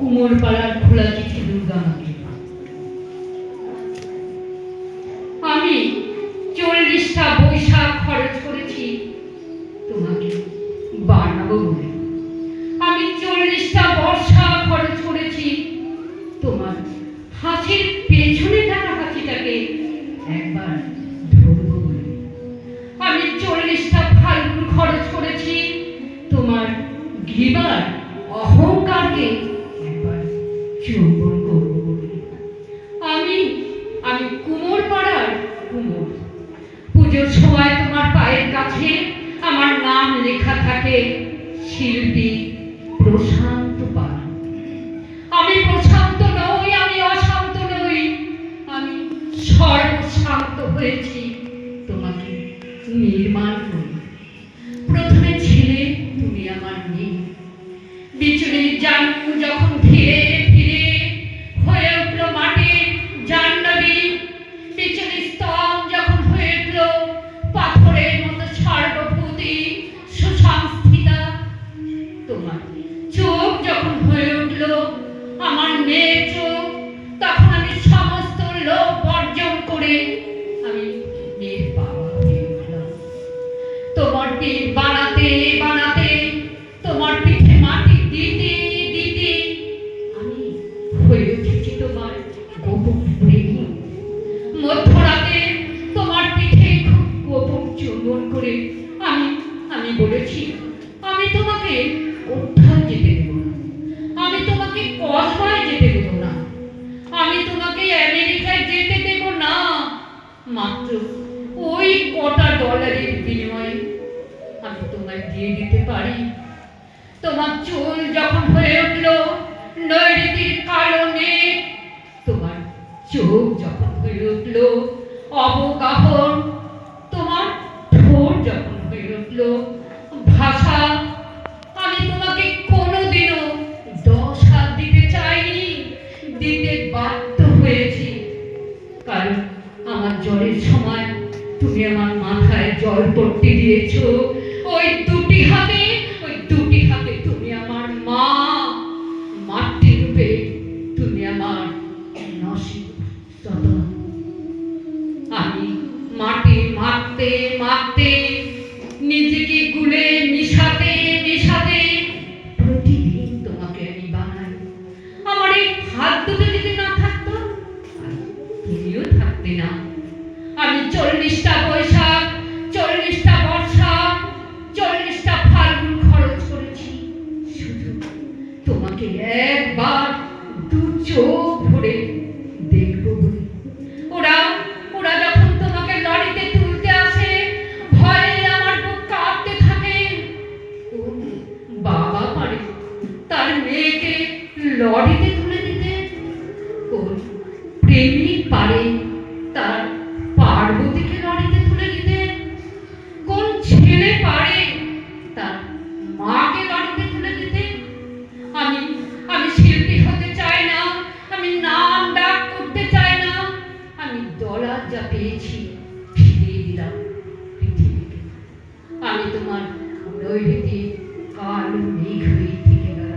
কুমোরপাড়ার খোলা চিঠি দুর্গামাকে। আমি 40টা বৈশাখ খরচ করেছি তোমাকে বানাবো বলে। আমি 40টা বর্ষা খরচ করেছি তোমার হাসির পেছনে থাকা হাসিটাকে একবার ধরবো বলে। আমি 40টা ফাল্গুন খরচ করেছি তোমার ঘৃণার অহংকারকে একবার চুম্বন করবো বলে। আমি কুমোরপাড়ার কুমোর। পুজোর সময় তোমার পায়ের কাছে আমার নাম লেখা থাকে শিল্পী প্রশান্ত পাল। আমি প্রশান্ত নই, আমি অশান্ত নই, আমি সর্বশান্ত হয়েছি তোমাকে নির্মাণ করি। প্রথমে ছিলে তুমি আমার মেয়ে, বিচুলির জানু যখন ধীরে ধীরে হয়ে উঠল মাটির জাহ্নবী, বিচুলির স্তন যখন হয়ে উঠল পাথরের মতো সার্বভূতি সুসংস্থিতা, তোমার চোখ যখন হয়ে উঠল আমার মেয়ের চোখ, তখন আমি সমস্ত লোভ বর্জন করে আমি মেয়ের বাবা হয়ে উঠলাম। তোমার পিঠ বানাতে বানাতে, তোমার পিঠে মাটি দিতে দিতে আমি হয়ে উঠেছি তোমার গোপন প্রেমী। মধ্যরাতে তোমার পিঠে খুব গোপন চুম্বন করে আমি বলেছি আমি তোমাকে কোথাও যেতে দেব না, আমি তোমাকে কসবায় যেতে দেব না, আমি তোমাকে আমেরিকায় যেতে দেব না, মাত্র ওই কটা ডলারের বিনিময়ে আমি তোমায় দিয়ে দিতে পারি তোমার চুল যখন হয়ে উঠল নৈঋতির কালো মেঘ, তোমার চোখ যখন হয়ে উঠল অবগাহন, তোমার ঠোঁট যখন হয়ে উঠল ভাষা, আমি তোমাকে কোনোদিনও 10 হাত দিতে চাইনি, দিতে বাধ্য হয়েছি। কারণ আমার জ্বরের সময় তুমি আমার মাথায় জল পট্টি দিয়েছো। ওই দুটি হাতে তুমি আমার মা, মাতৃ রূপে তুমি আমার নসিব সদা। আমি মাটি মাখতে মাখতে, নিজেকে গুলে মিশাতে মিশাতে প্রতিদিন তোমাকে আমি বানাই। আমার এই হাত দুটো যদি না থাকতো তুমিও থাকতে না। আমি 40টা বৈশাখ, 40টা বর্ষা, 40টা ফাল্গুন খরচ করেছি শুধু তোমাকে একবার দু চোখ ভরে দেখবো বলে। ওরা যখন তোমাকে লরিতে তুলতে আসে, ভয়ে আমার বুক কাঁপতে থাকে। বাবা পারে তার মেয়েকে লরিতে তুলে দিতে, কোন প্রেমিক পারে তার পার্বতীকে লরিতে তুলে দিতে, কোন ছেলে পারে তার মাকে লরিতে তুলে দিতে। আমি শিল্পী হতে চাই না, আমি নাম ডাক করতে চাই না, আমি ডলার যা পেয়েছি ফিরিয়ে দিলাম পৃথিবীকে। আমি তোমার নৈঋতিক কালো মেঘ হয়ে থেকে গেল।